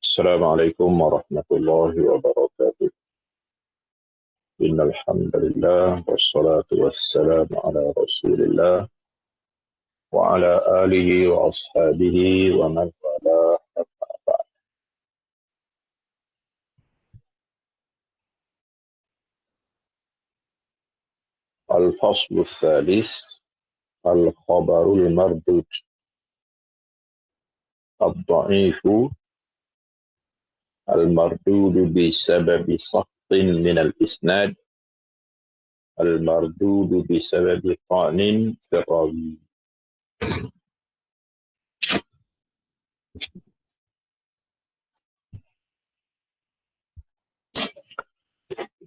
السلام عليكم ورحمة الله وبركاته. إن الحمد لله والصلاة والسلام على رسول الله وعلى آله وأصحابه ومن والاه. الفصل الثالث: الخبر المردود. الضعيف المردود بسبب سقط من الإسناد، المردود بسبب طعن في الراوي.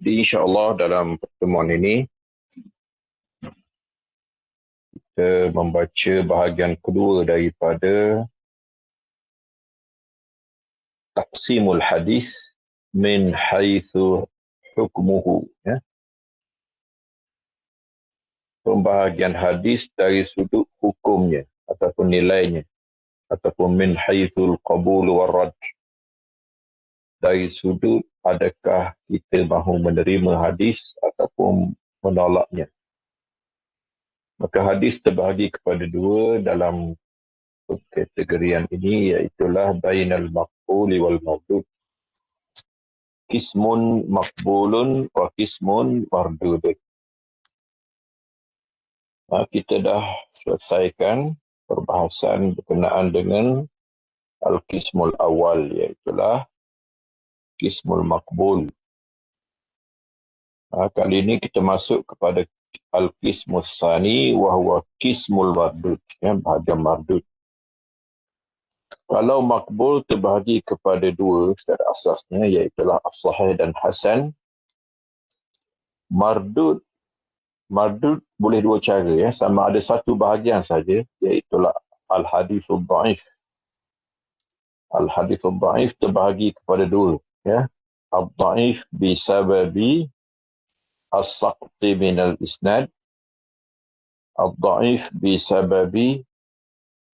Jadi insya-Allah dalam pertemuan ini kita membaca bahagian kedua daripada taqsimul hadis min haitsu hukmuhu, ya. Pembahagian hadis dari sudut hukumnya ataupun nilainya, ataupun min haitsul qabul war rad, dari sudut adakah kita mahu menerima hadis ataupun menolaknya. Maka hadis terbahagi kepada dua dalam kategorian ini, iaitulah bainal maqbul wal mardud. Qismun maqbulun wa qismun mardudun. Kita dah selesaikan perbahasan berkenaan dengan al-qismul awal, iaitulah qismul maqbul. Kali ini kita masuk kepada al-qismul tsani wa huwa qismul mardud, ya, bahagian mardud. Kalau makbul terbahagi kepada dua secara asasnya, iaitulah as-sahih dan hasan. Mardud boleh dua cara, ya. Sama ada satu bahagian saja, iaitulah al-hadithul dha'if. Al-hadithul dha'if terbahagi kepada dua, ya. Al-dha'if bisababi as-saqti minal isnad, al-dha'if bisababi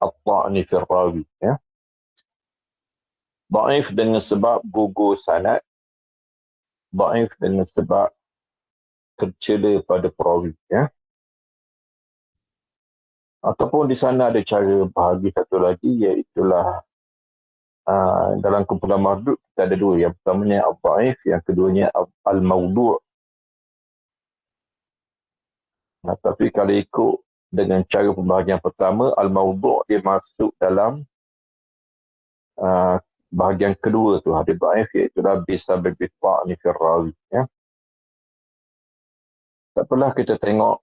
at-ta'ni fil rawi, ya. Dhaif dengan sebab gugur sanad, dhaif dengan sebab tercela pada perawi, ya. Ataupun di sana ada cara bahagi satu lagi, iaitulah dalam kumpulan mardud kita ada dua. Yang pertamanya al-dhaif, yang keduanya al-mawdu'. Tapi kalau ikut dengan cara pembahagian pertama, al-mawdu' dia masuk dalam bahagian kedua tu, hadis dhaif, iaitulah bisababi ta'ni fil rawi, ya. Tak apalah, kita tengok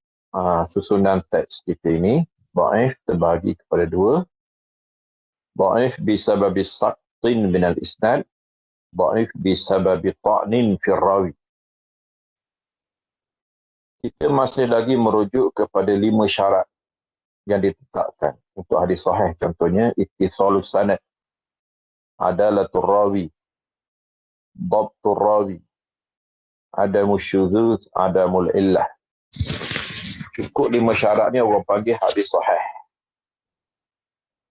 susunan teks kita ini. Dhaif terbahagi kepada dua. Dhaif bisababi saqtin minal isnad, dhaif bisababi ta'nin fil rawi. Kita masih lagi merujuk kepada 5 syarat yang ditetapkan untuk hadis sahih. Contohnya ittisalus sanad, adalatul rawi, dhabtul rawi, adamus syuzuz, adamul illah. Cukup 5 syarat ni orang panggil hadis sahih.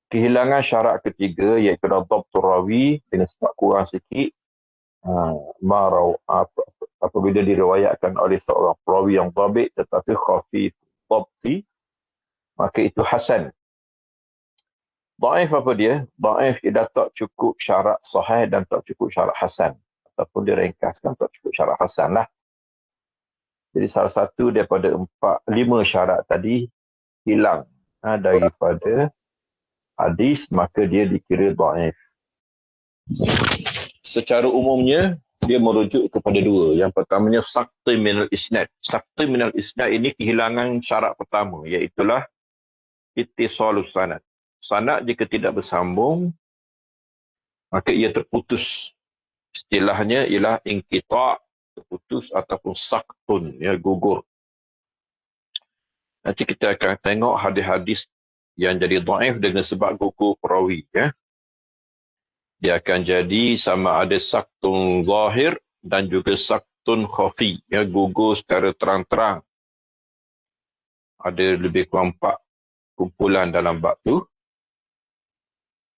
Kehilangan syarat ketiga, iaitu dhabtul rawi, dengan sebab kurang sikit, apabila diriwayatkan oleh seorang perawi yang dhabit tetapi khafif dhabti, maka itu hasan. Dhaif apa dia? Dhaif dia tak cukup syarat sahih dan tak cukup syarat hasan, ataupun diringkaskan tak cukup syarat hasan lah. Jadi salah satu daripada 5 syarat tadi hilang daripada hadis, maka dia dikira dhaif. Secara umumnya dia merujuk kepada dua. Yang pertamanya saqti minal isnad. Saqti minal isnad ini kehilangan syarat pertama, iaitulah ittisalus sanad. Sanad jika tidak bersambung, maka ia terputus. Istilahnya ialah inqita', terputus, ataupun saqtun, ya, gugur. Nanti kita akan tengok hadis-hadis yang jadi dhaif dengan sebab gugur perawi, ya. Dia akan jadi sama ada saqtun zahir dan juga saqtun khafi, ya, gugur secara terang-terang. Ada lebih kurang 4 kumpulan dalam bab tu.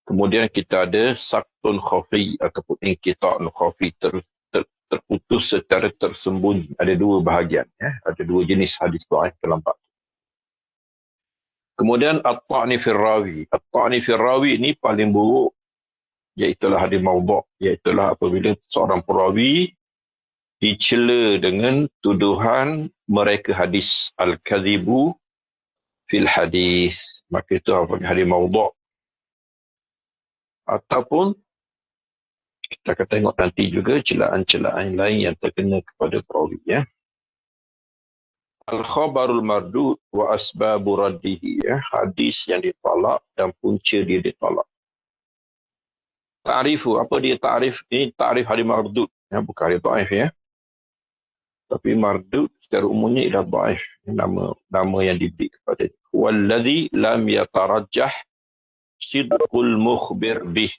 Kemudian kita ada saktun khafi ataupun inqita'un khafi, terputus secara tersembunyi. Ada dua bahagian. Ada dua jenis hadis dhaif dalam bab. Kemudian at-ta'ni fil rawi. At-ta'ni fil rawi ini paling buruk, iaitulah hadis maudhu', iaitulah apabila seorang perawi dicela dengan tuduhan mereka hadis al-kadhibu fil hadis. Maka itu hadis maudhu'. Ataupun kita akan tengok nanti juga celaan-celaan lain yang terkena kepada perawi. Al-khabarul mardud wa asbabu raddihi. Hadis yang ditolak dan punca dia ditolak. Ta'rifu, apa dia ta'rif? Ini ta'rif hadis mardud. Bukan hadis dhaif. Tapi mardud secara umumnya ialah dhaif. Nama yang diberi kepada dia. Walladhi lam yatarajjah sidqul mukhbir bih.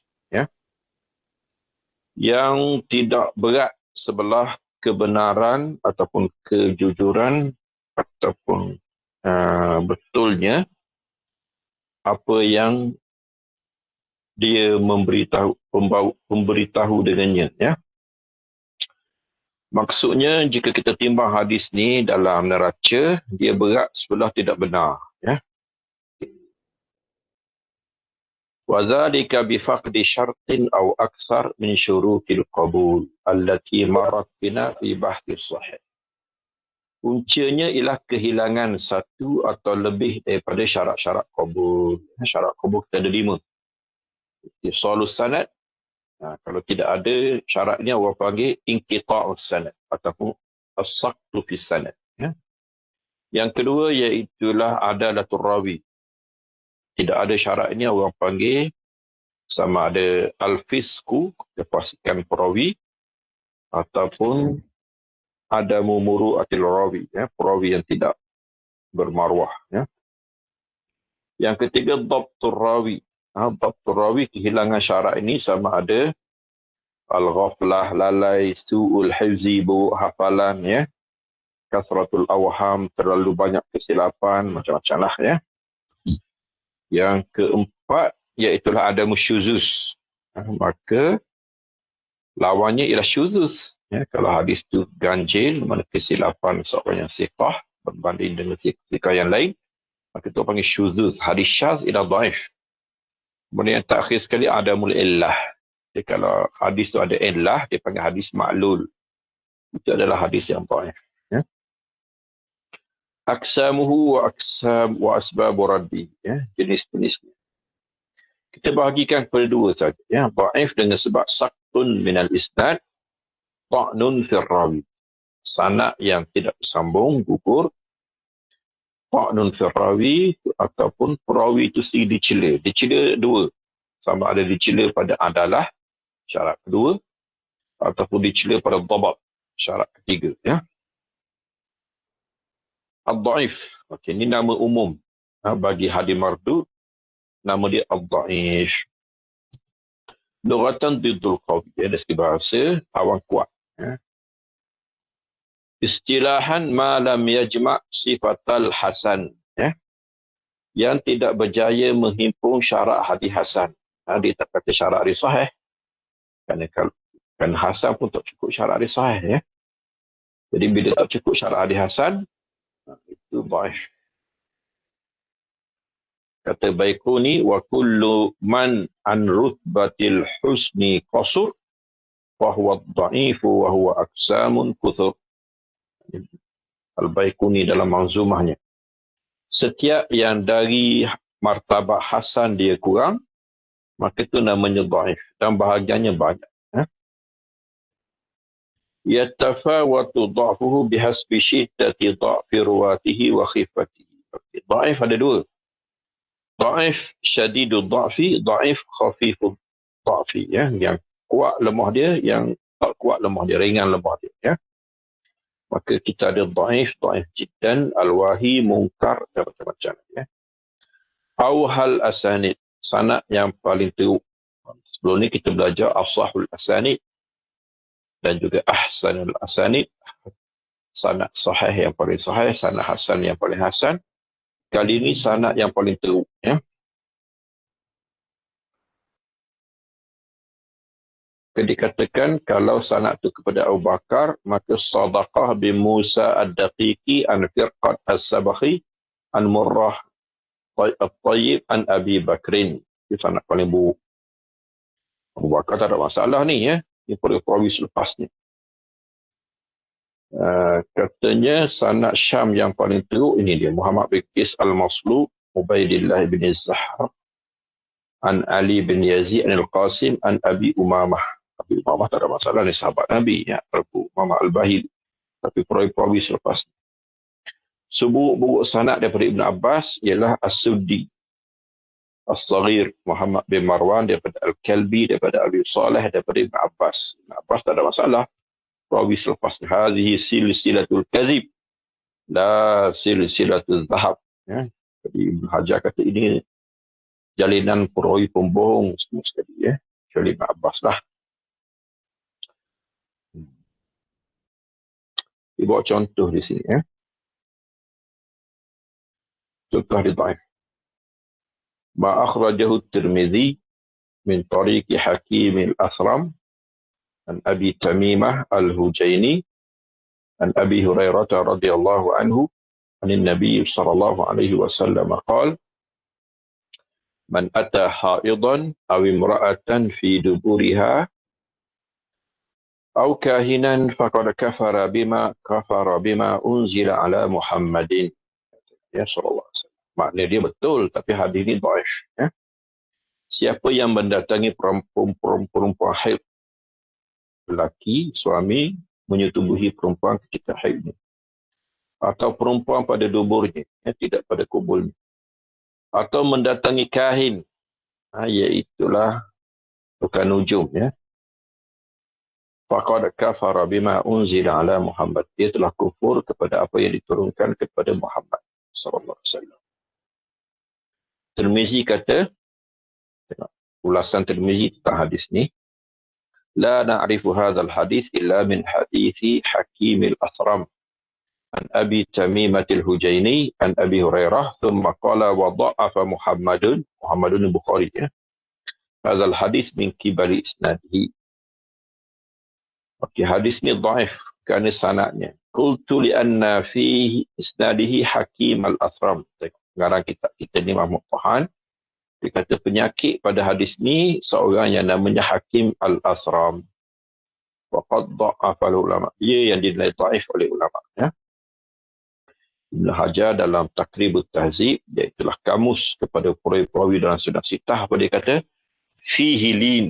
Yang tidak berat sebelah kebenaran ataupun kejujuran ataupun betulnya apa yang dia memberitahu dengannya. Maksudnya jika kita timbang hadis ni dalam neraca, dia berat sebelah tidak benar. وذلك بفقد شرط أو أكثر من شروط القبول التي مرت بنا في بحث الصحيح. Puncanya ialah kehilangan satu atau lebih daripada syarat-syarat qabul. Syarat qabul kita ada 5. Ittisalus sanad. Kalau tidak ada syaratnya, orang panggil inqita'us sanad ataupun as-saqtu fi sanad. Yang kedua iaitulah adalatul rawi. Tidak ada syaratnya, orang panggil sama ada al-fisku, kefasikan perawi, ataupun ada muru'atil rawi, perawi yang tidak bermaruah. Yang ketiga, dhabtur rawi. Dhabtur rawi, kehilangan syarat ini sama ada al-ghaflah, lalai, su'ul hifzi, buruk hafalan, kasratul awham, terlalu banyak kesilapan, macam-macam lah. Yang keempat, iaitulah ada musyuzuz. Maka lawannya ialah syuzuz. Kalau hadis itu ganjil, mana kesilapan seorang yang siqah berbanding dengan siqah yang lain, maka itu panggil syuzuz. Hadis syaz ialah dhaif. Kemudian yang terakhir sekali adamul illah. Jadi kalau hadis itu ada illah, dia panggil hadis ma'lul. Itu adalah hadis yang dhaif. Aksamuhu wa asbabu raddi. Jenis-jenisnya. Kita bahagikan kepada dua saja. Dhaif dengan sebab saktun minal isnad, ta'nun fil rawi. Sanad yang tidak bersambung, gugur. Ta'nun fil rawi ataupun perawi itu sendiri dicela. Dicela dua. Sama ada dicela pada adalah, syarat kedua, ataupun dicela pada dhabat, syarat ketiga. Ad-dhaif. Ini nama umum. Bagi hadis mardud, nama dia ad-dhaif. Lughatan diddul qawi. Dari segi bahasa, awang kuat. Istilahan ma lam yajma' sifatal hasan. Yang tidak berjaya menghimpun syarat hadis hasan. Dia tak kata syarat hadis sahih. Kerana hasan pun tak cukup syarat hadis sahih. Jadi bila tak cukup syarat hadis hasan, itu dhaif. Kata Baiquni, wa kullu man an rutbatil husni qasur wa huwa dha'ifu wa huwa aksamun kuthur. Al-Baiquni dalam manzumahnya. Setiap yang dari martabat hasan dia kurang, maka itu namanya dhaif. Dan bahagiannya banyak. Yatafawatu dha'fuhu bihasbi syiddati dha'fi ruwatihi wa khifatihi. Dhaif ada dua. Dhaif syadidul dha'fi, dhaif khafiful dha'fi. Yang kuat lemah dia, yang tak kuat lemah dia, ringan lemah dia. Maka kita ada dhaif jiddan, al-wahi, munkar, dan macam-macam. Awhal asanid, sanad yang paling teruk. Sebelum ni kita belajar asahul asanid dan juga ahsanul asanid. Sanad sahih yang paling sahih, sanad hasan yang paling hasan. Kali ini sanad yang paling teruk. Maka dikatakan kalau sanad itu kepada Abu Bakar, maka Sadaqah bin Musa ad-Daqiqi an Firqat as-Sabakhi an Murrah At-Tayyib an Abi Bakrin. Itu sanad paling buruk. Abu Bakar tak ada masalah ni ya. Ini perawi selepas ni. Katanya sanad Syam yang paling teruk ini dia. Muhammad bin Qis al-Maslub, Ubaidillah bin Zahar, an Ali bin Yazid al-Qasim, an Abi Umamah. Abi Umamah tak ada masalah ni, sahabat Nabi. Ya, Abu Umamah al-Bahili. Tapi perawi selepas ni. Seburuk-buruk sanad daripada Ibn Abbas ialah As-Suddi As-Saghir, Muhammad bin Marwan daripada Al-Kalbi, daripada Abi Saleh, daripada Ibn Abbas. Ibn Abbas tak ada masalah. Perawi selepas ni. Hadhihi silsilatul kadhib. La silsilatul zahab. Ya. Jadi Ibn Hajar kata ini jalinan perawi pembohong semua sekali. Ya. Kecuali Ibn Abbas lah. Dia bawa contoh di sini. Ya. Contoh di dhaif. Ma akhrajahu Tirmidzi min tariqi Hakim al-Asram an Abi Tamimah al-Hujaini an Abi Hurairah radhiyallahu anhu an Nabi sallallahu alaihi wasallam qala man ata haidan aw imra'atan fi duburiha aw kahinan faqad kafara bima unzila ala Muhammadin ya sallallahu alaihi wasallam. Maknanya dia betul, tapi hadis ini dhaif. Ya. Siapa yang mendatangi perempuan haid, lelaki, suami, menyetubuhi perempuan ketika haidnya, atau perempuan pada duburnya, ya, tidak pada kubulnya, atau mendatangi kahin, iaitulah tukang nujum, ya. Faqad kafara bima unzila ala Muhammad. Dia telah kufur kepada apa yang diturunkan kepada Muhammad sallallahu alaihi wasallam. Tirmizi kata, ulasan Tirmizi tentang hadis ni, la na'rifu hadzal hadis illa min hadisi Hakim al-Asram an Abi Tamimah al-Hujaini an Abi Hurairah thumma qala wa dha'afa Muhammadun Bukhari, ya. Hadzal hadis min kibali isnadihi. Okey, hadis ni dhaif kerana sanadnya. Qultu li anna fi isnadihi Hakim al-Asram. Pengarang kitab kita ni Mahmud Tahan, dia kata penyakit pada hadis ni seorang yang namanya Hakim al-Asram. Waqad dha'afa ulama. Dia yang dinilai dhaif oleh ulama, ya. Ibn Hajar dalam Taqribut Tahzib, iaitulah kamus kepada perawi dalam Sunan Sitah, apa dia kata? Fihi lin.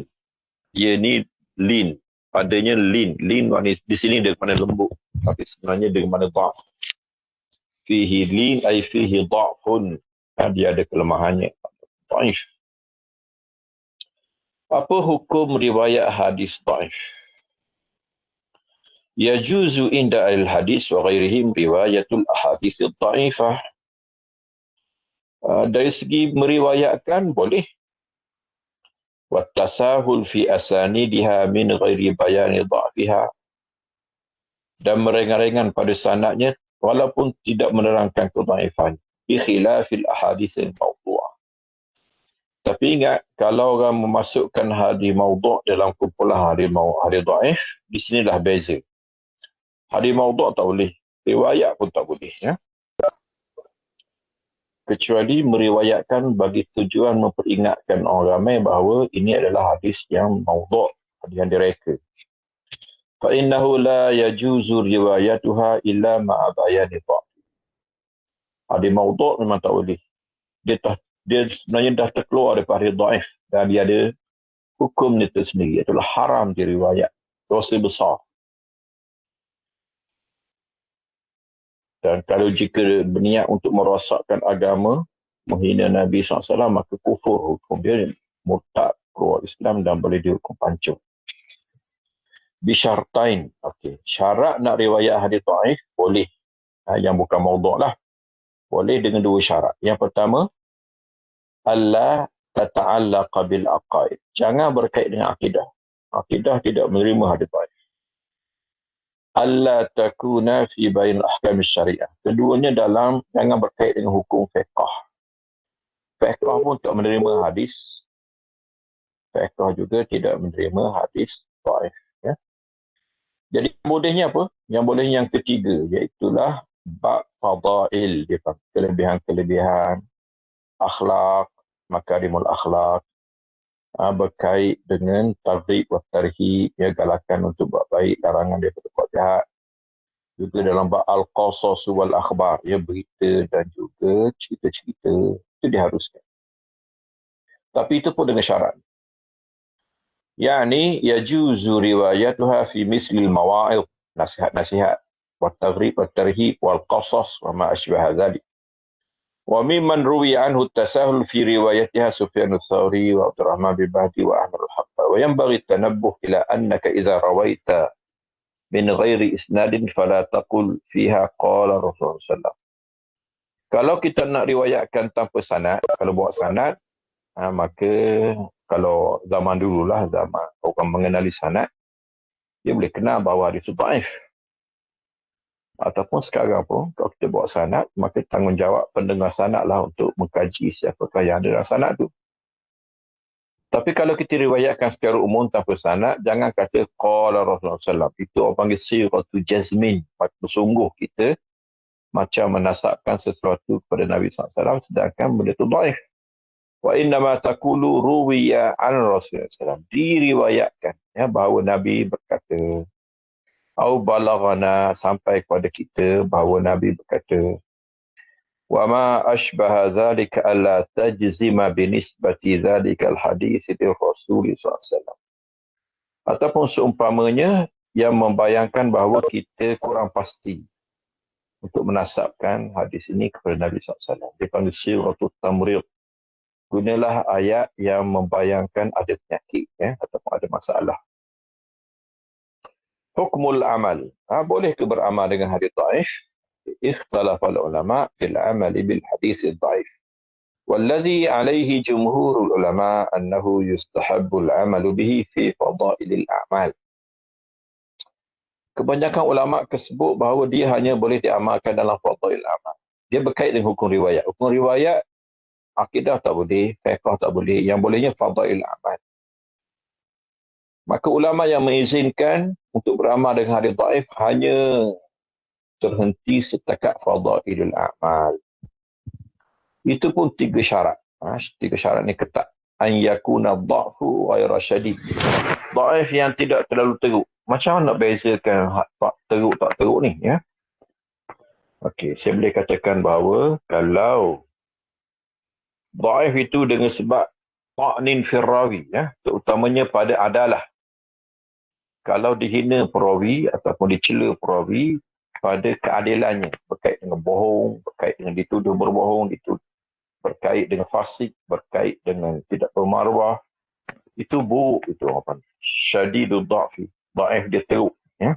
Dia ni lin. Padanya lin. Lin di sini dia mana lembut, tapi sebenarnya dia mana dha'f. Fihi lin ay fihi dha'fun. Dia ada kelemahannya. Dhaif. Apa hukum riwayat hadis dhaif? Yajuzu inda al-hadis wa ghairihim riwayatul ahadits dhaifah. Dari segi meriwayatkan boleh. Wa tasahul fi asanidiha min ghairi bayani dha'fiha. Dan meringan-ringan pada sanadnya walaupun tidak menerangkan kedhaifan. Bi khilafil ahadits al-mawdu'ah. Tapi ingat, kalau orang memasukkan hadis maudhu' dalam kumpulan hadis dhaif, di sinilah beza. Hadis maudhu' tak boleh, riwayat pun tak boleh, ya. Kecuali meriwayatkan bagi tujuan memperingatkan orang ramai bahawa ini adalah hadis yang maudhu', hadis yang direka. Fa innahu la yajuzu riwayatuha illa ma'a bayani dha'f. Hadis maudhu' memang tak boleh. Dia sebenarnya dah terkeluar daripada hadis dhaif dan dia ada hukumnya tersendiri, iaitu haram diriwayat, dosa besar. Dan kalau jika berniat untuk merosakkan agama, menghina Nabi SAW, maka kufur, hukum dia murtad, keluar Islam dan boleh dihukum pancung. Bisyartain, okey. Syarat nak riwayat hadis dhaif boleh, yang bukan maudhu' lah. Boleh dengan dua syarat. Yang pertama, Allah tata'allaqa bil aqaid. Jangan berkait dengan akidah. Akidah tidak menerima hadis dhaif. Allah takuna fi bain ahkam syariah. Keduanya jangan berkait dengan hukum fiqh. Fiqh pun tak menerima hadis. Fiqh juga tidak menerima hadis dhaif. Ya. Jadi bolehnya apa? Yang boleh yang ketiga, iaitulah bab fadail, dia panggil kelebihan-kelebihan akhlak, makarimul akhlak, berkait dengan targhib wa tarhib, ya, galakan untuk buat baik, larangan daripada buat jahat. Juga dalam bab al-qasas wal akhbar, ya, berita dan juga cerita-cerita, itu diharuskan. Tapi itu pun dengan syarat. Yani yajuzu riwayatuha fi mislil mawa'id, nasihat-nasihat, wa targhib wa tarhib wal qasas wa ma asbaha dzalik. Wa mimman ruwiya anhu at-tasahul fi riwayatiha Sufyan ats-Tsauri wa Abdurrahman bin Mahdi wa Ahmad al-Haqqi. Wa yanbaghi at-tanabbuh ila annaka idza rawaita min ghairi isnadin fala taqul fiha qala Rasulullah sallallahu alaihi wasallam. Kalau kita nak riwayatkan tanpa sanad, kalau bawa sanad, maka kalau zaman dululah, zaman orang mengenali sanad, dia boleh kenal bahawa hadis dhaif. Ataupun sekarang pun, kalau kita bawa sanad, maka tanggungjawab pendengar sanad lah untuk mengkaji siapakah yang ada dalam sanad tu. Tapi kalau kita riwayatkan secara umum tanpa sanad, jangan kata qala Rasulullah SAW. Itu orang panggil siratu jazmin. Bersungguh kita macam menasabkan sesuatu kepada Nabi SAW, sedangkan benda itu dhaif. Wa innama taqulu ruwiya an Rasulullah SAW. Diriwayatkan, ya, bahawa Nabi berkata, au balaghana, sampai kepada kita bahawa Nabi berkata, wa ma ashbaha dzalika alla tajzima binisbati dzalika alhadits li Rasul sallallahu alaihi wasallam. Ataupun seumpamanya yang membayangkan bahawa kita kurang pasti untuk menasabkan hadis ini kepada Nabi sallallahu alaihi wasallam. Dipanggil siratul tamrid. Gunalah ayat yang membayangkan ada penyakit, ya, ataupun ada masalah. Hukmul amal. Boleh ke beramal dengan hadis dhaif? Ikhtalafal ulama fil amali bil hadis dhaif. Walladhi alaihi jumhurul ulama annahu yustahabbul amalu bihi fi fadailil a'mal. Kebanyakan ulama tersebut bahawa dia hanya boleh diamalkan dalam fadail amal. Dia berkait dengan hukum riwayat. Hukum riwayat, akidah tak boleh, fiqh tak boleh. Yang bolehnya fadail amal. Maka ulama yang mengizinkan untuk beramal dengan hadis dhaif hanya terhenti setakat fadailul amal. Itu pun 3 syarat. 3 syarat ni ketat. An yakuna dha'fu ghaira syadid. Dhaif yang tidak terlalu teruk. Macam mana nak bezakan teruk tak teruk ni, ya? Okey, saya boleh katakan bahawa kalau dhaif itu dengan sebab ta'nin fil rawi, ya, terutamanya pada adalah. Kalau dihina perawi ataupun dicela perawi pada keadilannya, berkait dengan bohong, berkait dengan dituduh berbohong, berkait dengan fasik, berkait dengan tidak bermaruah, itu buruk, itu apa? Syadidud dha'fi. Dhaif dia teruk, ya.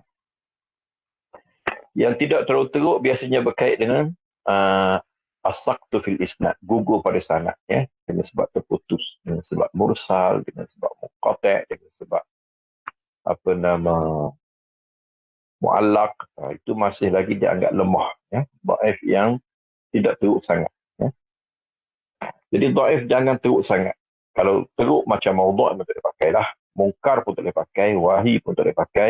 Yang tidak terlalu teruk biasanya berkait dengan as-saqtu fil isnad, gugur pada sanad, ya, dengan sebab terputus, dengan sebab mursal, dengan sebab munqati', dengan sebab mu'allaq, itu masih lagi dianggap lemah, ya. Dhaif yang tidak teruk sangat, ya. Jadi dhaif jangan teruk sangat. Kalau teruk macam maudhu' pun tak boleh pakai lah. Mungkar pun tak boleh pakai, wahi pun tak boleh pakai.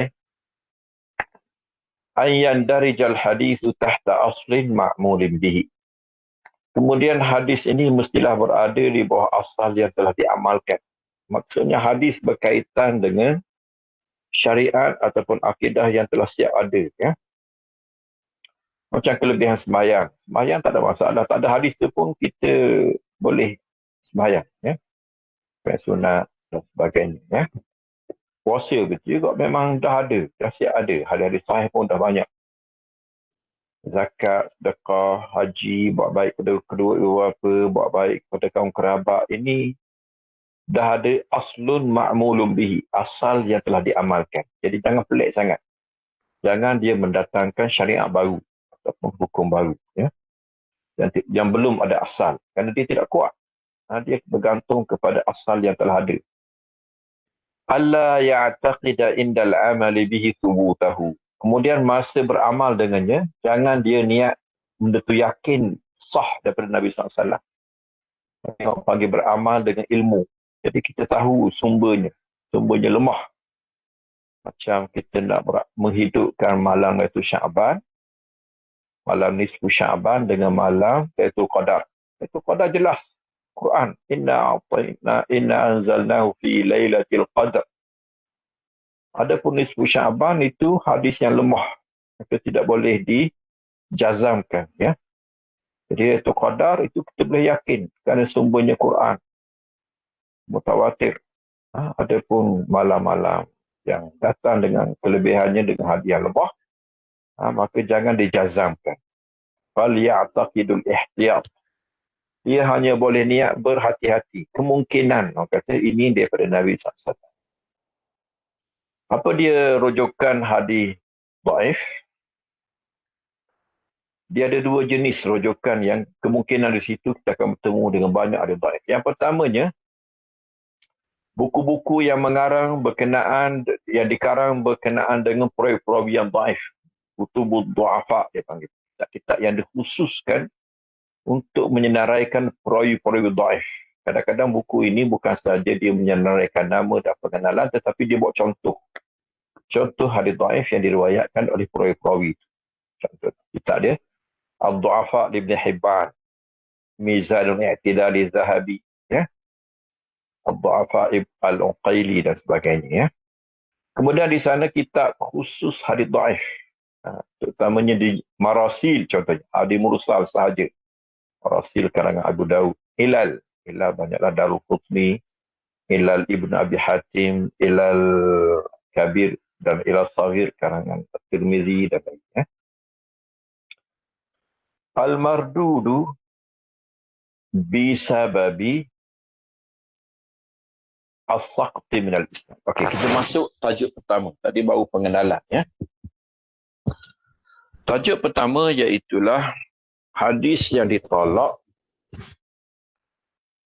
Ayyan darijal hadithu tahta aslin ma'mulin bihi. Kemudian hadis ini mestilah berada di bawah asal yang telah diamalkan. Maksudnya hadis berkaitan dengan syariat ataupun akidah yang telah siap ada, ya. Macam kelebihan sembahyang. Sembahyang tak ada masalah. Tak ada hadis tu pun kita boleh sembahyang, ya. Sunat dan sebagainya, ya. Puasa betul juga memang dah ada, dah siap ada. Hadis-hadis sahih pun dah banyak. Zakat, sedekah, haji, buat baik kepada kedua apa, buat baik kepada kaum kerabat. Ini dah ada aslun ma'mulun bihi, asal yang telah diamalkan. Jadi jangan pelik sangat. Jangan dia mendatangkan syariat baru ataupun hukum baru, ya, yang belum ada asal, kerana dia tidak kuat. Dia bergantung kepada asal yang telah ada. Alla ya'taqida indal amali bihi thubutahu. Kemudian masa beramal dengannya, jangan dia niat benda tu yakin sah daripada Nabi SAW. Tengok panggil beramal dengan ilmu. Jadi kita tahu sumbernya lemah. Macam kita nak menghidupkan malam Lailatul Sya'ban, malam nisfu Sya'ban dengan malam Lailatul Qadar. Lailatul Qadar jelas. Quran, inna anzalnahu fi lailatul qadar. Adapun nisfu Sya'ban itu hadis yang lemah. Itu tidak boleh dijazamkan, ya. Jadi Lailatul Qadar itu kita boleh yakin kerana sumbernya Quran. Mutawatir. Adapun malam-malam yang datang dengan kelebihannya dengan hadis yang lemah, maka jangan dijazamkan. Fal ya'taqidul ihtiyat. Dia hanya boleh niat berhati-hati. Kemungkinan, orang kata ini daripada Nabi SAW. Apa dia rujukan hadis dhaif? Dia ada dua jenis rujukan yang kemungkinan di situ kita akan bertemu dengan banyak hadis dhaif. Yang pertamanya, buku-buku yang yang dikarang berkenaan dengan perawi-perawi yang dhaif. Kutubul du'afa dia panggil. Kitab yang dikhususkan untuk menyenaraikan perawi-perawi dhaif. Kadang-kadang buku ini bukan sahaja dia menyenaraikan nama dan pengenalan, tetapi dia buat contoh. Contoh hadis dhaif yang diriwayatkan oleh perawi-perawi. Contoh kitab dia Al-Du'afa Ibn Hibban, Mizanul I'tidal Zahabi, ya. Al-Du'afa Al-Uqaili dan sebagainya, ya. Kemudian di sana kitab khusus hadis dhaif. Terutamanya di Marasil contohnya, hadis mursal sahaja. Marasil karangan Abu Daud. Ilal banyaklah Daruqutni, Ilal Ibn Abi Hatim, Ilal Kabir dan Ilal Saghir karangan Tirmizi dan lainnya. Al-Mardudu bisababi as-saqti minal Islam. Okey, kita masuk tajuk pertama. Tadi baru pengenalan, ya. Tajuk pertama iaitulah hadis yang ditolak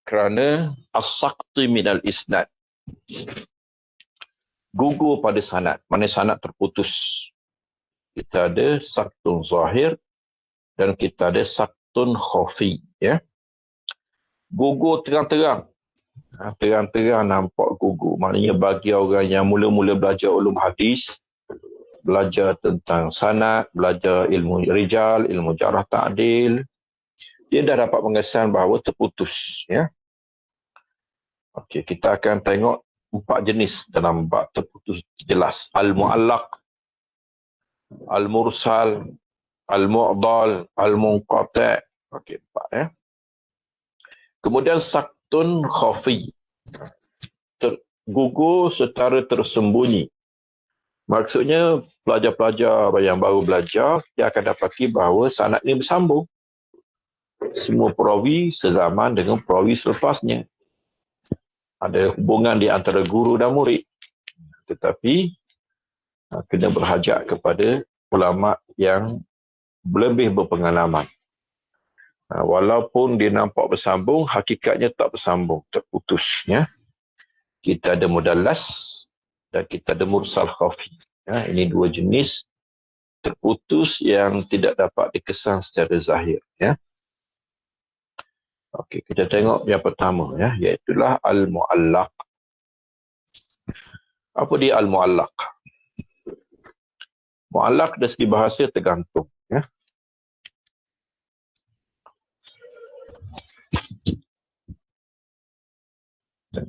kerana as-saqti minal isnad. Gugur pada sanad. Mana sanad terputus. Kita ada saqtun zahir dan kita ada saqtun khafi, ya. Gugur terang-terang. Terang-terang nampak gugur. Maknanya bagi orang yang mula-mula belajar ulum hadis, belajar tentang sanad, belajar ilmu rijal, ilmu jarah ta'dil, dia dah dapat pengesan bahawa terputus, ya. Okey, kita akan tengok 4 jenis dalam bab terputus jelas. Al-mu'allaq, al-mursal, al-mu'dal, al-munqati'. Okey, 4, ya. Kemudian saqtun khafi. Gugur secara tersembunyi. Maksudnya pelajar-pelajar yang baru belajar, dia akan dapati bahawa sanad ini bersambung. Semua perawi sezaman dengan perawi selepasnya. Ada hubungan di antara guru dan murid. Tetapi kena berhajat kepada ulama yang lebih berpengalaman. Walaupun dia nampak bersambung, hakikatnya tak bersambung, terputus, ya. Kita ada mudallas dan kita ada mursal khafi. Ya, ini dua jenis terputus yang tidak dapat dikesan secara zahir, ya. Okey, kita tengok yang pertama, ya, iaitulah al-mu'allaq. Apa dia al-mu'allaq? Mu'allaq dari segi bahasa tergantung, ya.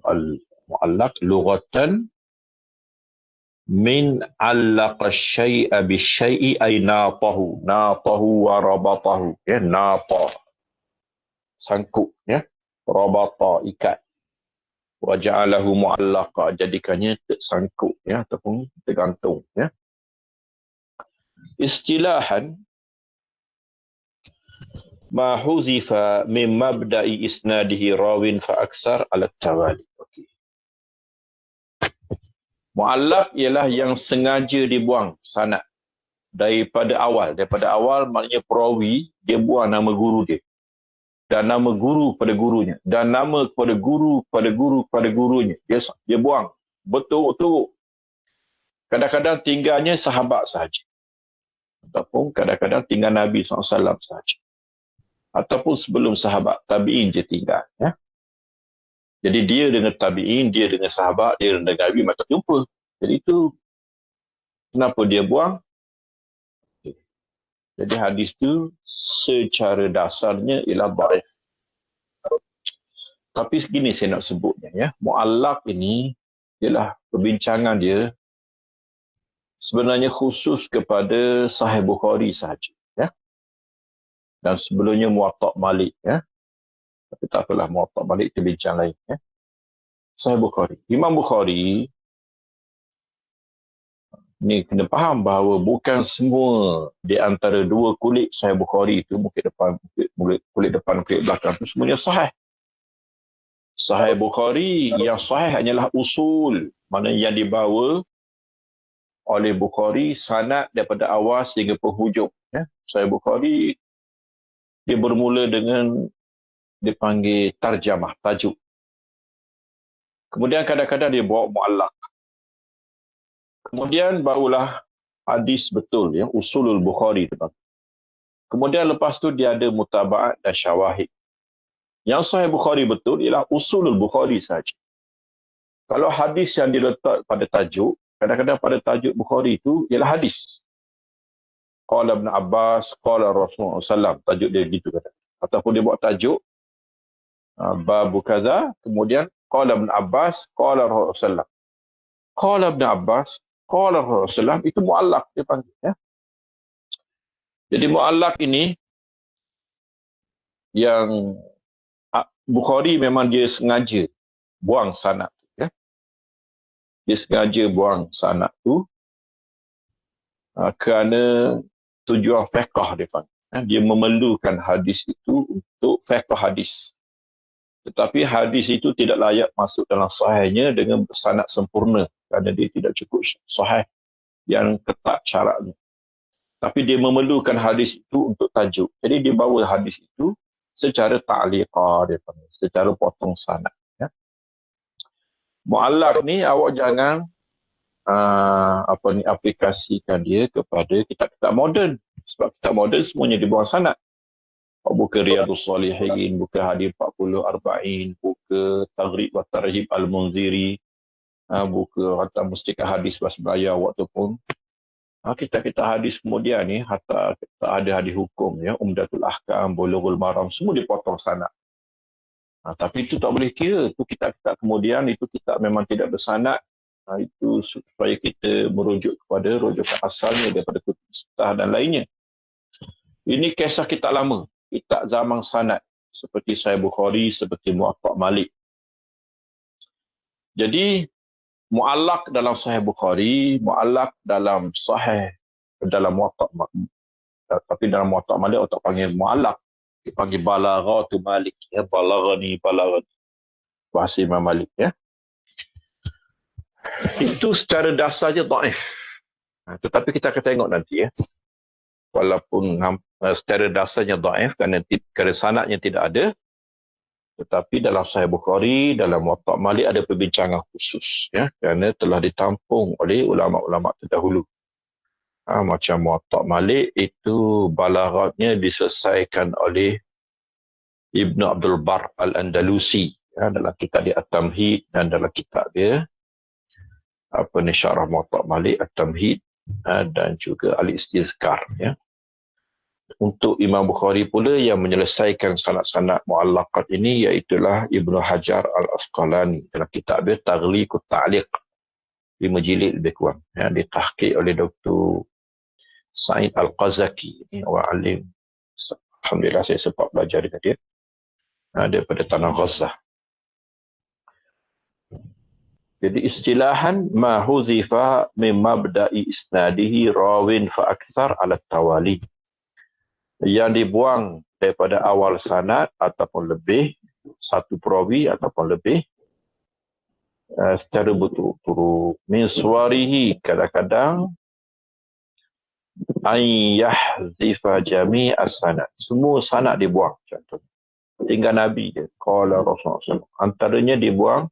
Al-mu'allaq lughatan min 'allaqa asy-syai'a bisyai'i ay natahu wa rabatahu, ya, nata sangkut, ya, rabata ikat, wa ja'alahu mu'allaqa jadikannya tersangkut, ya, ataupun tergantung, ya. Istilahan ma huzifa min mabda'i isnadihi rawin fa aksar ala tawali. Okey. Mu'allaq ialah yang sengaja dibuang sanad daripada awal. Daripada awal maknanya perawi dia buang nama guru dia. Dan nama guru pada gurunya. Dan nama kepada guru pada gurunya. Dia buang. Betul-betul. Kadang-kadang tinggalnya sahabat sahaja. Ataupun kadang-kadang tinggal Nabi SAW sahaja. Ataupun sebelum sahabat, tabi'in je tinggal, ya. Jadi dia dengan tabi'in, dia dengan sahabat, dia dengan Nabi macam jumpa. Jadi itu Kenapa dia buang? Jadi hadis tu secara dasarnya ialah dhaif. Tapi segini saya nak sebutnya ya. Mu'allaq ini ialah perbincangan dia sebenarnya khusus kepada Sahih Bukhari sahaja ya. Dan sebelumnya Muwatta' Malik ya. Tapi tak apalah, Muwatta' Malik itu bincang lain ya. Sahih Bukhari. Imam Bukhari ni kena faham bahawa bukan semua di antara dua kulit Sahih Bukhari itu, kulit depan, kulit belakang itu semuanya sahih. Sahih Bukhari yang sahih hanyalah usul, mana yang dibawa oleh Bukhari sanad daripada awal sehingga penghujung ya. Sahih Bukhari dia bermula dengan dipanggil tarjamah, tajuk. Kemudian kadang-kadang dia bawa mu'allaq. Kemudian barulah hadis betul ya, usulul Bukhari tu. Kemudian lepas tu dia ada mutaba'at dan syawahid. Yang Sahih Bukhari betul ialah usulul Bukhari saja. Kalau hadis yang diletak pada tajuk, kadang-kadang pada tajuk Bukhari itu ialah hadis. Qala Ibn Abbas, qala Rasulullah SAW, tajuk dia gitu kata. Ataupun dia buat tajuk babu kaza, kemudian qala Ibn Abbas, qala Rasulullah SAW. Qala Ibn Abbas, qala Rasulullah SAW, itu mu'allaq dia panggil ya. Jadi mu'allaq ini yang Bukhari memang dia sengaja buang sanad ya. Dia sengaja buang sanad tu kerana tujuan fiqh dia panggil. Dia memerlukan hadis itu untuk fiqh hadis. Tetapi hadis itu tidak layak masuk dalam sahihnya dengan sanad sempurna kerana dia tidak cukup sahih yang ketat syaratnya. Tapi dia memerlukan hadis itu untuk tajuk. Jadi dia bawa hadis itu secara ta'liqah dia panggil, secara potong sanad ya. Mu'allaq ni awak jangan aplikasikan dia kepada kitab-kitab moden. Sebab kitab moden semuanya dibuang sanad. Buka Riyadhus Salihin, buka Hadis 40 Arba'in, buka Taghrib wa Tarhib Al-Munziri, buka Hatta Mustikah Hadis Wasbaya waktu pun. Kitab-kitab hadis kemudian ni, hatta ada hadis hukum, ya, Umdatul Ahkam, Bulughul Maram, semua dipotong sanad. Tapi itu tak boleh kira. Itu kitab-kitab kemudian, itu kitab memang tidak bersanad. Itu supaya kita merujuk kepada rujukan asalnya daripada kutub Sittah dan lainnya. Ini kisah kitab lama. Kitab zaman sanad. Seperti Sahih Bukhari, seperti Muwatta' Malik. Jadi, mu'allaq dalam Sahih Bukhari, mu'allaq dalam Muwatta' Malik. Tapi dalam Muwatta' Malik, orang tak panggil mu'allaq. Dipanggil balaghatu Malik. Ya, balaghani. Bahasa Imam Malik. Ya. Itu secara dasarnya dhaif. Tetapi kita akan tengok nanti. Ya. Walaupun secara dasarnya dhaif, kerana sanadnya tidak ada. Tetapi dalam Sahih Bukhari, dalam Muwatta' Malik ada perbincangan khusus. Ya, kerana telah ditampung oleh ulama-ulama terdahulu. Macam Muwatta' Malik itu balaghatnya diselesaikan oleh Ibn Abdul Bar Al-Andalusi. Ya, dalam kitab dia At-Tamhid dan dalam kitab dia Syarah Muwatta' Malik At-Tamhid dan juga Al-Istizkar. Ya. Untuk Imam Bukhari pula yang menyelesaikan sanad-sanad mu'allaqat ini iaitulah Ibnu Hajar Al-Asqalani dalam kitab dia Taghliqut Ta'liq, 5 jilid lebih kurang, ya, ditahqiq oleh Dr. Sa'id Al-Qazaki. Ini orang alim. Alhamdulillah saya sempat belajar dengan dia daripada Tanah Gaza. Jadi istilahan ma huzifa min mabda'i isnadihi rawin fa aktsar ala tawali. Yang dibuang daripada awal sanad ataupun lebih, satu perawi ataupun lebih, secara berturut-turut. Min suwarihi, kadang-kadang an yahzifa jami' as-sanad. Semua sanad dibuang. Contohnya, tinggal Nabi je. Qala Rasulullah SAW. Antaranya dibuang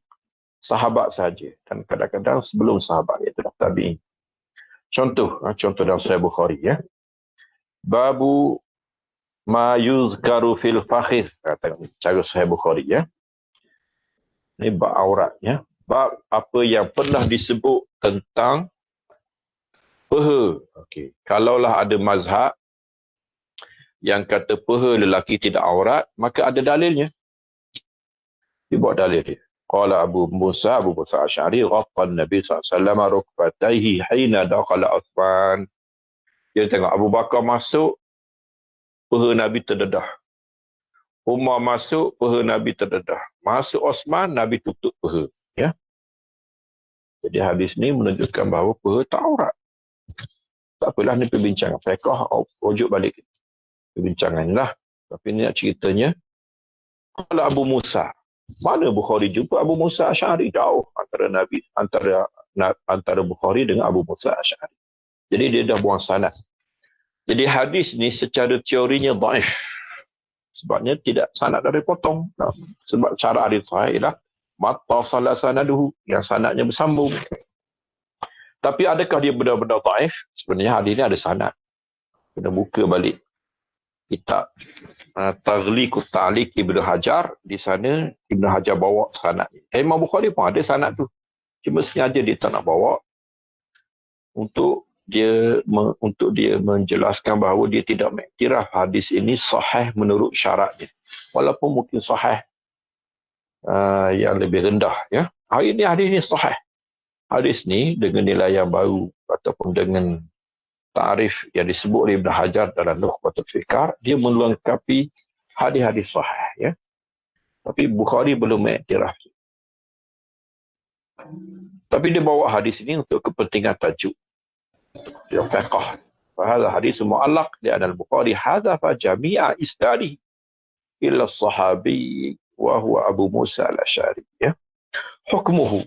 sahabat saja. Dan kadang-kadang sebelum sahabat, iaitu tabi'in. Contoh dalam Sahih Bukhari. Ya. Babu ma yuzkaru fil fakhidh. Tengok cara Sahih Bukhari. Ya. Ini bab aurat. Ya. Bab apa yang pernah disebut tentang Peha. Okey. Kalaulah ada mazhab yang kata peha lelaki tidak aurat, maka ada dalilnya. Dia buat dalil dia. Qala Abu Musa Asy'ari ghatta Nabi SAW rukbatayhi hina dakhala Uthman. Dia tengok Abu Bakar masuk, peha Nabi terdedah. Umar masuk, peha Nabi terdedah. Masuk Osman, Nabi tutup peha. Ya. Jadi hadis ni menunjukkan bahawa peha tak aurat. Tak apalah, ni perbincangan fiqh, rujuk balik perbincangan lah. Tapi ni nak ceritanya, kalau Abu Musa, mana Bukhari jumpa Abu Musa Asy'ari? Jauh antara Nabi, antara Bukhari dengan Abu Musa Asy'ari. Jadi dia dah buang sanad. Jadi hadis ni secara teorinya dhaif. Sebabnya tidak sanad dari potong. Sebab cara hadis sahih ialah mattasala sanaduhu, yang sanadnya bersambung. Tapi adakah dia benar-benar dhaif? Sebenarnya hadis ni ada sanad. Kena buka balik kitab Taghliqut Ta'liq Ibnu Hajar. Di sana Ibnu Hajar bawa sanad ni. Imam Bukhari pun ada sanad tu. Cuma sengaja dia tak nak bawa untuk dia menjelaskan bahawa dia tidak mengiktiraf hadis ini sahih menurut syaratnya. Walaupun mungkin sahih yang lebih rendah. Ya. Hari ini hadis ini sahih. Hadis ni dengan nilai yang baru ataupun dengan ta'rif yang disebut oleh Ibn Hajar dalam Nukhbatul Fikar, dia melengkapi hadis-hadis sahih. Ya. Tapi Bukhari belum mengiktiraf. Tapi dia bawa hadis ini untuk kepentingan tajuk. Dia fiqh. Fahadha hadis mu'allaq li'anna al-Bukhari hadhafa jami'a isnadihi illa as-sahabi wa huwa Abu Musa al-Asy'ari. Ya. Hukmuhu.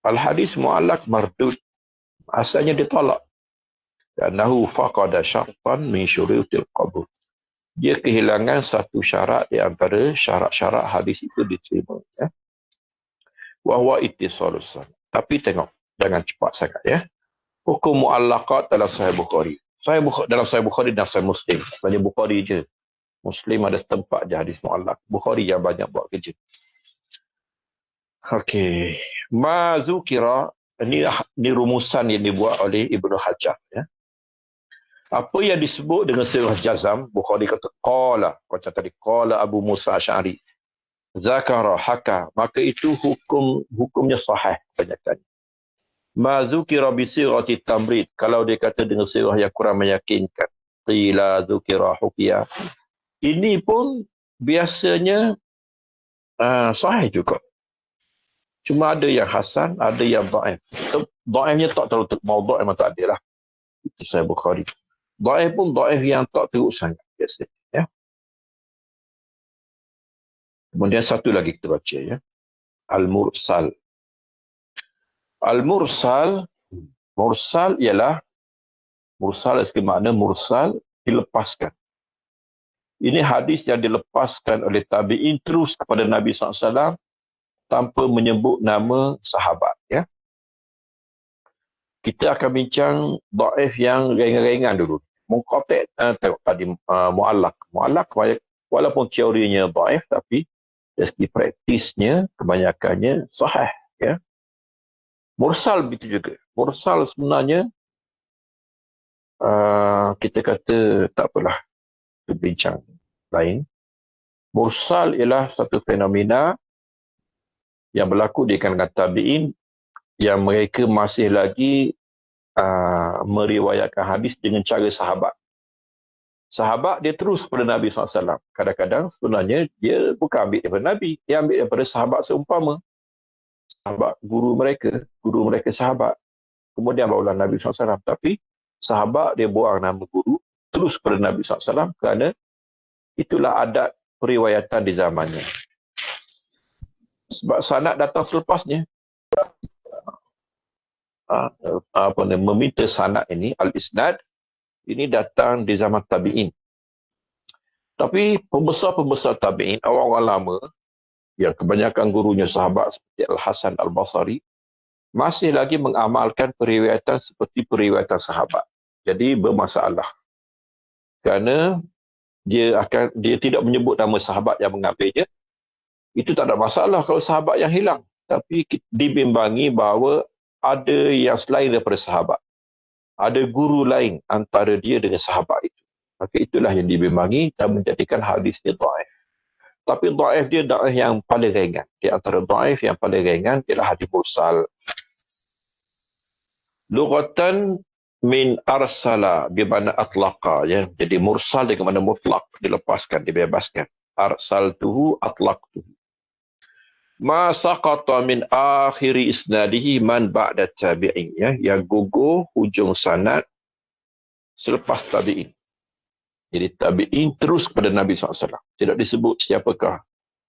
Al-hadis mu'allaq mardud. Asalnya ditolak. Karnahu faqada syartan min syurutil qabul. Dia kehilangan satu syarat di antara syarat-syarat hadis itu diterima. Ya. Wa huwa ittisalus sanad. Tapi tengok, jangan cepat sangat ya. Hukum mu'allaqat dalam Sahih Bukhari. Dalam Sahih Bukhari dan Sahih Muslim. Banyak Bukhari je. Muslim ada setempat je hadis mu'allaq. Bukhari yang banyak buat kerja. Okey. Ma zukira, ini rumusan yang dibuat oleh Ibnu Hajar. Ya. Apa yang disebut dengan sirah jazam, Bukhari kata, qala, macam tadi, qala Abu Musa Asy'ari. Zakara, haka. Maka itu hukumnya sahih. Kebanyakan. Ma zukira bi sirati tamrid, kalau dia kata dengan sirah yang kurang meyakinkan, qila zukira hukiya, ini pun biasanya sahih juga. Cuma ada yang hasan, ada yang dhaif. Dhaifnya tak terlalu maudhu' memang tak ada lah. Itu Sahih Bukhari. Dhaif pun dhaif yang tak teruk sangat biasanya. Ya. Kemudian satu lagi kita baca ya. Al-Mursal. Al-Mursal, mursal ialah, mursal sebagai makna mursal, dilepaskan. Ini hadis yang dilepaskan oleh tabi'in terus kepada Nabi SAW tanpa menyebut nama sahabat. Ya. Kita akan bincang dhaif yang ringan-ringan dulu. Munqati' tengok tadi mu'allaq. Mu'allaq walaupun teorinya dhaif, tapi dari segi praktisnya kebanyakannya sahih. Ya. Mursal begitu juga. Mursal sebenarnya kita kata tak apalah, berbincang lain. Mursal ialah satu fenomena yang berlaku di kalangan tabi'in yang mereka masih lagi meriwayatkan hadis dengan cara sahabat. Sahabat dia terus pada Nabi SAW. Kadang-kadang sebenarnya dia bukan ambil daripada Nabi, dia ambil daripada sahabat seumpama. Sahabat guru mereka sahabat. Kemudian barulah Nabi SAW. Tapi sahabat dia buang nama guru terus pada Nabi SAW kerana itulah adat periwayatan di zamannya. Sebab sanad datang selepasnya. Meminta sanad ini, al-isnad, ini datang di zaman tabi'in. Tapi pembesar-pembesar tabi'in, orang-orang lama, yang kebanyakan gurunya sahabat seperti Al-Hasan Al-Basri, masih lagi mengamalkan periwayatan seperti periwayatan sahabat. Jadi bermasalah. Kerana dia tidak menyebut nama sahabat yang mengambilnya. Itu tak ada masalah kalau sahabat yang hilang. Tapi dibimbangi bahawa ada yang selain daripada sahabat. ada guru lain antara dia dengan sahabat itu. Maka itulah yang dibimbangi dan menjadikan hadis dia dhaif. Tapi dhaif dia dhaif yang paling ringan. Di antara dhaif yang paling ringan ialah hadis mursal. Lughatan min arsala di mana atlaqa, ya. Jadi mursal dengan mana mutlak, dilepaskan, dibebaskan. Arsaltuhu atlaqtuhu. Ma saqata min akhiri isnadihi man ba'da tabi'in, ya, yang gugur hujung sanad selepas tabi'in. Jadi tabi'in terus kepada Nabi SAW. Tidak disebut siapakah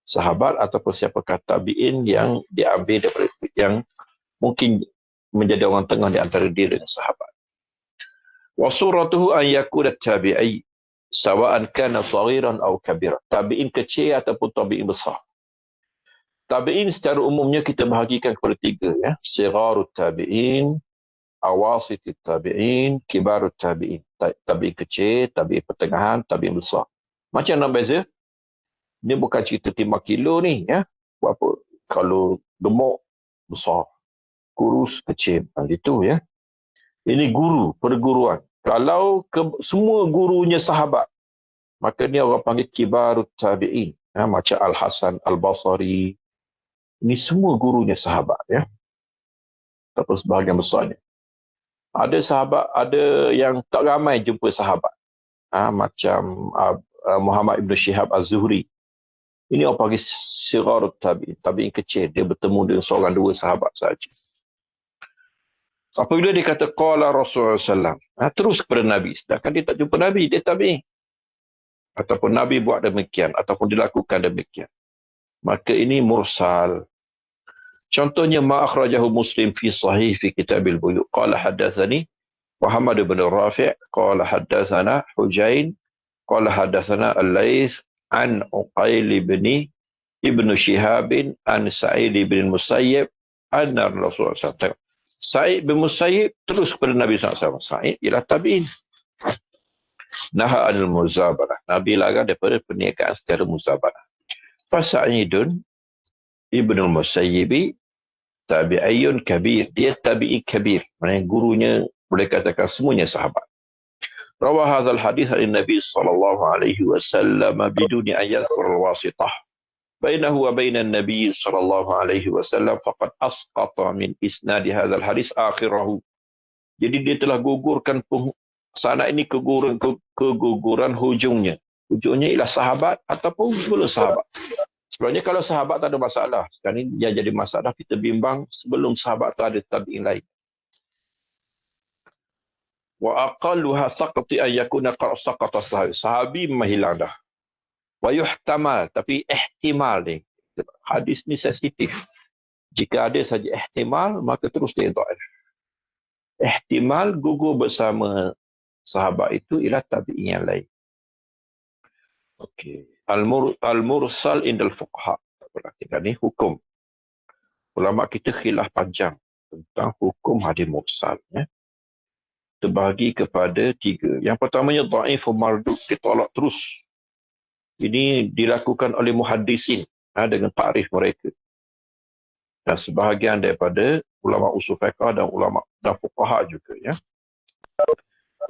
sahabat ataupun siapakah tabi'in yang diambil daripada yang mungkin menjadi orang tengah di antara dia dengan sahabat. Wa suratuhu an yakuna tabi'i sawa'an kana saghiran aw kabiran. Tabi'in kecil ataupun tabi'in besar. Tabi'in secara umumnya kita bahagikan kepada tiga, ya. Sigharut tabi'in, awasit tabi'in, kibarut tabi'in. Tabi'in kecil, tabi'in pertengahan, tabi'in besar. Macam mana beza? Ini bukan cerita timbang kilo ni, ya. Apa? Kalau gemuk besar, kurus kecil, itu, ya. Ini guru, perguruan. Kalau semua gurunya sahabat, maka ni orang panggil kibarut tabi'in, ya. Macam Al-Hasan Al-Basri. Ini semua gurunya sahabat, ya. Ataupun sebahagian besarnya. Ada sahabat, ada yang tak ramai jumpa sahabat. Macam Muhammad Ibn Shihab Az-Zuhri. Ini orang panggil sigharut tabi'in, tabi'in kecil. Dia bertemu dengan seorang dua sahabat saja. Apabila dia kata qala Rasulullah SAW, terus kepada Nabi. Sedangkan dia tak jumpa Nabi, dia tabi'in. Ataupun Nabi buat demikian, ataupun dilakukan demikian. Maka ini mursal. Contohnya ma akhrajahu Muslim fi sahih fi kitabil buyu. Qala haddatsani Muhammad bin Rafi', qala haddatsana Hujain, qala haddatsana Al-Laits an Uqail bin Ibn Shihab an Sa'id bin Musayyib anna Rasulullah SAW. Sa'id bin Musayyib terus kepada Nabi SAW. Sa'id ialah tabi'in. Naha anil muzabarah. Nabi larang daripada perniagaan secara muzabarah. Fasa'idun Ibn al-Musayyibi tabi'iyun kabir. Dia tabi'i kabir. Maksudnya gurunya boleh katakan semuanya sahabat. Rawah hadzal hadis dari Nabi sallallahu alaihi wasallam biduni ayat al-wasitah. Bainahu wa bainan Nabi sallallahu alaihi wasallam faqad asqata min isnadi hadzal hadis akhirahu. Jadi dia telah gugurkan sanad ini keguguran hujungnya. Hujungnya ialah sahabat ataupun belum sahabat. Sebenarnya kalau sahabat tak ada masalah. Sekarang ini yang jadi masalah kita bimbang sebelum sahabat tu ada tabi'in lain. Wa aqalluha saqati an yakuna saqata sahabi. Sahabi memang hilang dah. Wa yuhtamal, tapi ihtimal ni. Hadis ni sensitif. Jika ada saja ihtimal, maka terus dia dhaif. Ihtimal gugur bersama sahabat itu ialah tabi'in yang lain. Okey. Al-mursal indal fuqaha. Perhatikan ni hukum. Ulama kita khilaf panjang tentang hukum hadis mursal, ya. Terbahagi kepada tiga. Yang pertamanya dhaif mardud, ditolak terus. Ini dilakukan oleh muhaddisin dengan takrif mereka. Dan sebahagian daripada ulama usul fiqh dan ulama dan fuqaha juga, ya.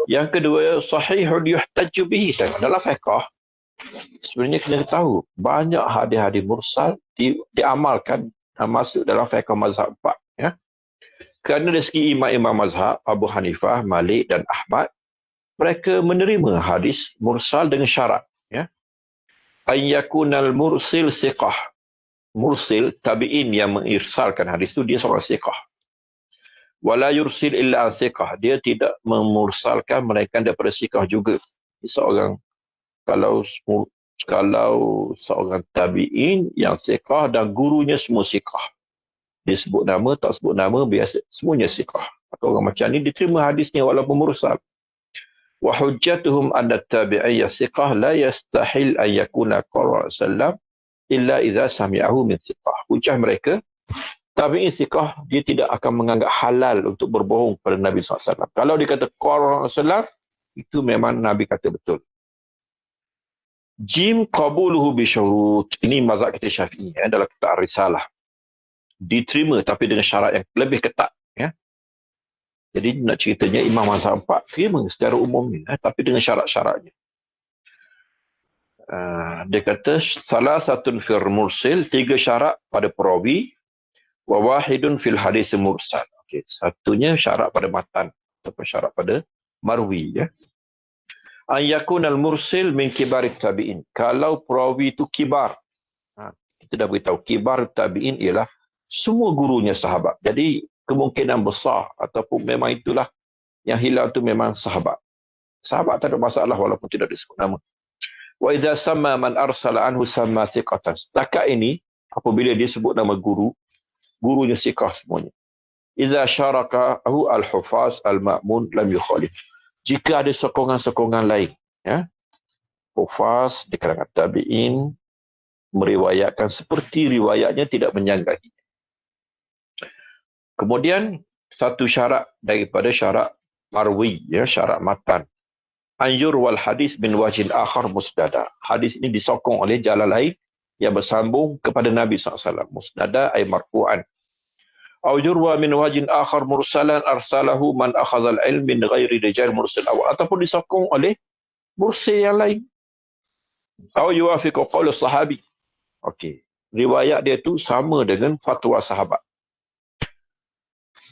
Yang kedua, sahihun yuhtaju bihi. Dalam fiqh sebenarnya kena tahu banyak hadis-hadis mursal diamalkan masuk dalam fiqh mazhab 4, ya. Kerana dari segi imam-imam mazhab Abu Hanifah, Malik dan Ahmad, mereka menerima hadis mursal dengan syarat, ya. An yakunal mursil siqah. Mursil tabi'in yang mengirsalkan hadis itu dia seorang siqah. Wala yursil illa siqah. Dia tidak memursalkan melainkan daripada siqah juga. Seorang kalau seorang tabi'in yang siqah dan gurunya semua siqah. Dia sebut nama, tak sebut nama, biasa semuanya siqah. Maka orang macam ni diterima hadisnya walaupun mursal. Wa hujjatuhum anna tabi'iyya siqah la yastahil an yakuna qara sallam illa idza sami'ahu min siqah. Hujjah mereka, tabi'in siqah dia tidak akan menganggap halal untuk berbohong pada Nabi SAW. Kalau dia kata qara sallam, itu memang Nabi kata betul. Jim qabuluhu bi syurut. Ini mazhab kita Syafi'i, ya, dalam kitab Risalah. Diterima tapi dengan syarat yang lebih ketat, ya. Jadi nak ceritanya Imam Mazhab 4 terima secara umumnya, tapi dengan syarat-syaratnya. Dia kata salah satu fil mursil, 3 syarat pada perawi, wa wahidun fil hadis mursal. Okey, satunya syarat pada matan ataupun syarat pada marwi, ya. An yakun al mursil min kibarit tabi'in. Kalau perawi itu kibar. Kita dah beritahu kibar tabi'in ialah semua gurunya sahabat. Jadi kemungkinan besar ataupun memang itulah yang hilang tu memang sahabat. Sahabat tak ada masalah walaupun tidak disebut nama. Wa idza samma man arsala anhu samma thiqatan. Setakat ini apabila dia sebut nama guru, gurunya thiqah semuanya. Idza syarakahu al-hufaz al-ma'mun lam yukhalif. Jika ada sokongan-sokongan lain, ya. Hufaz di kalangan tabi'in meriwayatkan seperti riwayatnya tidak menyanggahi. Kemudian satu syarat daripada syarat marwi, ya, syarat matan. Anjur wal hadis bin wajin akhar musnada. Hadis ini disokong oleh jalan lain yang bersambung kepada Nabi SAW. Musnada ay marfu'an. Anjur wa min wajin akhar mursalan arsalahu man akhazal ilm min ghairi rijal mursal awal. Ataupun disokong oleh mursil yang lain. Atau yuafiqu qawl sahabi. Okey. Riwayat dia tu sama dengan fatwa sahabat.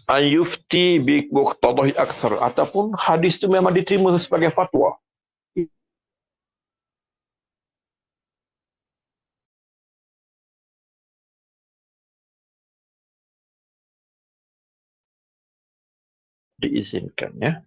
An yufti bi muqtadahi aksar, ataupun hadis itu memang diterima sebagai fatwa. Diizinkan, ya.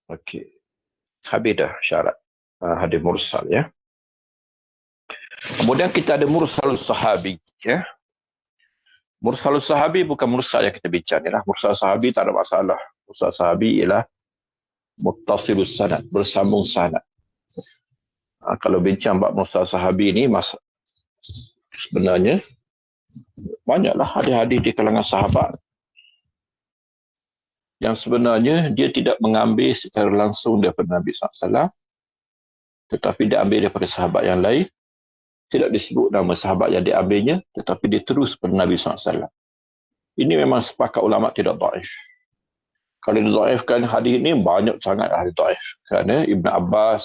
Okey. Habis dah syarat hadis mursal, ya. Kemudian kita ada mursalus sahabi, ya. Mursalus sahabi bukan mursal yang kita bincang, ya. Mursal sahabi tak ada masalah. Mursal sahabi ialah muttasilus sanad, bersambung sanad. Kalau bincang bab mursal sahabi ni, sebenarnya banyaklah hadis-hadis di kalangan sahabat yang sebenarnya dia tidak mengambil secara langsung daripada Nabi SAW, tetapi dia ambil daripada sahabat yang lain. Tidak disebut nama sahabat yang diambilnya, tetapi dia terus pada Nabi SAW. Ini memang sepakat ulama tidak dhaif. Kalau didhaifkan hadis ini, banyak sangat hadis dhaif. Kerana Ibn Abbas,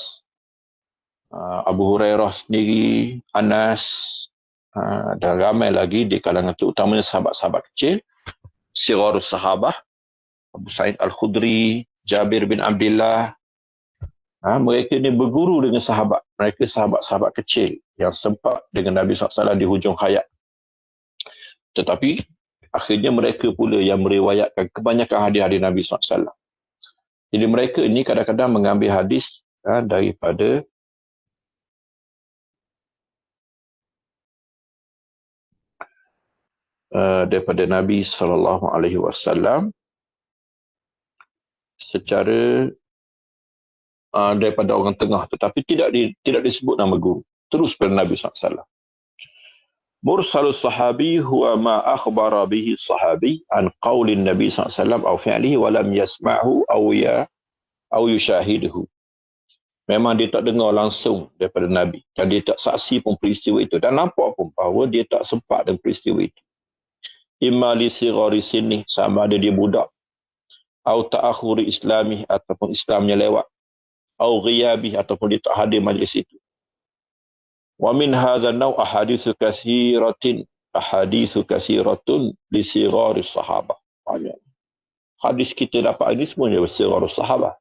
Abu Hurairah sendiri, Anas, dan ramai lagi di kalangan itu, utamanya sahabat-sahabat kecil, Sigharus Sahabah, Abu Sa'id Al-Khudri, Jabir bin Abdullah. Mereka ini berguru dengan sahabat. Mereka sahabat-sahabat kecil yang sempat dengan Nabi SAW di hujung hayat. Tetapi akhirnya mereka pula yang meriwayatkan kebanyakan hadis-hadis Nabi SAW. Jadi mereka ini kadang-kadang mengambil hadis daripada Nabi SAW secara daripada orang tengah, tetapi tidak disebut nama guru, terus pada Nabi SAW. Mursalus sahabi huwa ma akhbara bihi sahabi an qawlin Nabi SAW atau fi'lihi wa lam yasma'hu aw yushahiduhu. Memang dia tak dengar langsung daripada Nabi, dan dia tak saksi pun peristiwa itu, dan nampak pun bahawa dia tak sempat dengan peristiwa itu. Imma li sighari sinni, sama ada dia budak, atau ta'akhuri islami, ataupun Islamnya lewat, atau ghiyabi, ataupun dia tak hadir majlis itu. Wa min hadha an-naw' ahaditsu katsiratun li sighari sahabah. Banyak hadis kita dapat ini semuanya sighari sahabah.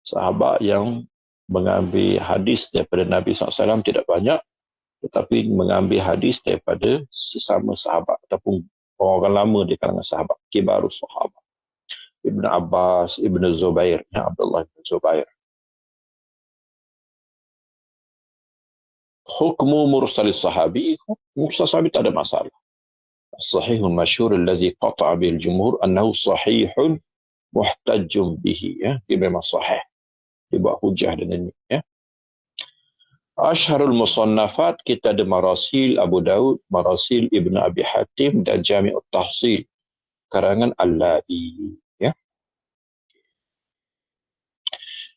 Sahabat yang mengambil hadis daripada Nabi SAW tidak banyak, tetapi mengambil hadis daripada sesama sahabat ataupun orang lama di kalangan sahabat, kibarus sahabah. Ibn Abbas, Ibn Zubair, Abdullah bin Zubair. Hukmu mursalis sahabi, mursal sahabi tak ada masalah. الصحيح المشهور الذي قطع به الجمهور أنه صحيح محتج به. Ya, dia memang sahih. Dibuat hujah dengan ini. Ya. Asharul Musannafat, kita ada Marasil Abu Daud, Marasil Ibn Abi Hatim dan Jami'ut Tahsil karangan Al-La'i. Ya.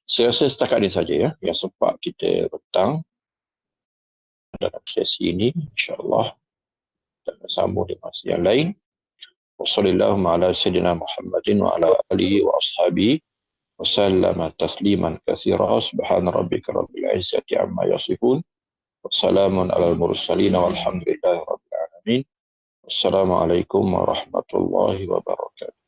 Saya rasa setakat ini saja ya yang sempat kita petang dalam sesi ini. InsyaAllah kita akan sambung di masa yang lain. Wassalamualaikum ala sayyidina Muhammadin wa ala alihi wa ashabihi wa sallama tasliman katsira. Subhana rabbika rabbil izzati amma yasifun. Wassalamun ala al-mursalin walhamdulillahi rabbil alamin. Wassalamualaikum warahmatullahi wabarakatuh.